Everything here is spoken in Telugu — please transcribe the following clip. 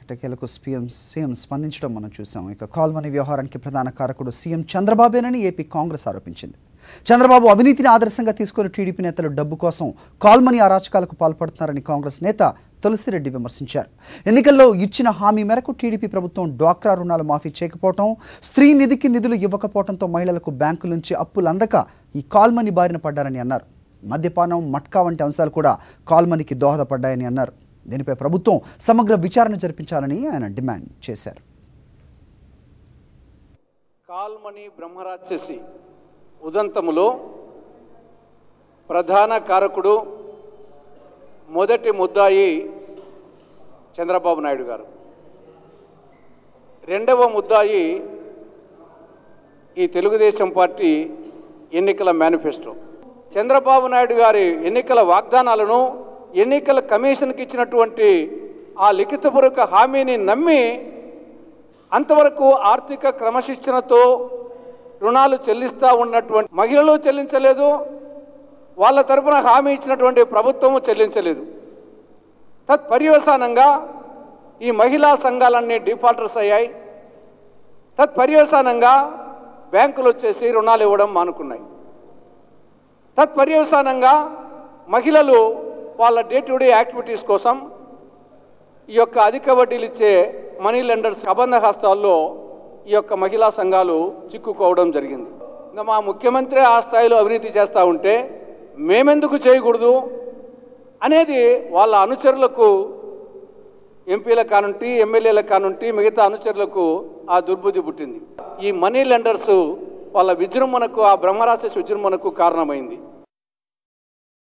ఎట్టకేలకు సీఎం స్పందించడం మనం చూసాం. ఇక కాల్మనీ వ్యవహారానికి ప్రధాన కారకుడు సీఎం చంద్రబాబేనని ఏపీ కాంగ్రెస్ ఆరోపించింది. చంద్రబాబు అవినీతిని ఆదర్శంగా తీసుకుని టీడీపీ నేతలు డబ్బు కోసం కాల్మనీ అరాచకాలకు పాల్పడుతున్నారని కాంగ్రెస్ నేత తులసిరెడ్డి విమర్శించారు. ఎన్నికల్లో ఇచ్చిన హామీ మేరకు టీడీపీ ప్రభుత్వం డ్వాక్రా రుణాలు మాఫీ చేయకపోవడం, స్త్రీ నిధికి నిధులు ఇవ్వకపోవడంతో మహిళలకు బ్యాంకుల నుంచి అప్పులు అందక ఈ కాల్మనీ బారిన పడ్డారని అన్నారు. మద్యపానం, మట్కా వంటి అంశాలు కూడా కాల్మనీకి దోహదపడ్డాయని అన్నారు. దీనిపై ప్రభుత్వం సమగ్ర విచారణ జరిపించాలని ఆయన డిమాండ్ చేశారు. కాల్మనీ బ్రహ్మరాక్షసి ఉదంతములో ప్రధాన కారకుడు మొదటి ముద్దాయి చంద్రబాబు నాయుడు గారు, రెండవ ముద్దాయి ఈ తెలుగుదేశం పార్టీ ఎన్నికల మేనిఫెస్టో. చంద్రబాబు నాయుడు గారి ఎన్నికల వాగ్దానాలను ఎన్నికల కమిషన్కి ఇచ్చినటువంటి ఆ లిఖితపూర్వక హామీని నమ్మి అంతవరకు ఆర్థిక క్రమశిక్షణతో రుణాలు చెల్లిస్తూ ఉన్నటువంటి మహిళలు చెల్లించలేదు, వాళ్ళ తరఫున హామీ ఇచ్చినటువంటి ప్రభుత్వము చెల్లించలేదు. తత్పర్యవసానంగా ఈ మహిళా సంఘాలన్నీ డిఫాల్టర్స్ అయ్యాయి. తత్పర్యవసానంగా బ్యాంకులు వచ్చేసి రుణాలు ఇవ్వడం మానుకున్నాయి. తత్పర్యవసానంగా మహిళలు వాళ్ళ డే టు డే యాక్టివిటీస్ కోసం ఈ యొక్క అధిక వడ్డీలు ఇచ్చే మనీ లెండర్స్ అబంధ హస్తాల్లో ఈ యొక్క మహిళా సంఘాలు చిక్కుకోవడం జరిగింది. ఇంకా మా ముఖ్యమంత్రి ఆ స్థాయిలో అవినీతి చేస్తూ ఉంటే మేమెందుకు చేయకూడదు అనేది వాళ్ళ అనుచరులకు, ఎంపీలకు కానుంటి, ఎమ్మెల్యేలకు కానుంటి, మిగతా అనుచరులకు ఆ దుర్బుద్ధి పుట్టింది. ఈ మనీ లెండర్స్ వాళ్ళ విజృంభణకు, ఆ బ్రహ్మరాక్షసి విజృంభణకు కారణమైంది.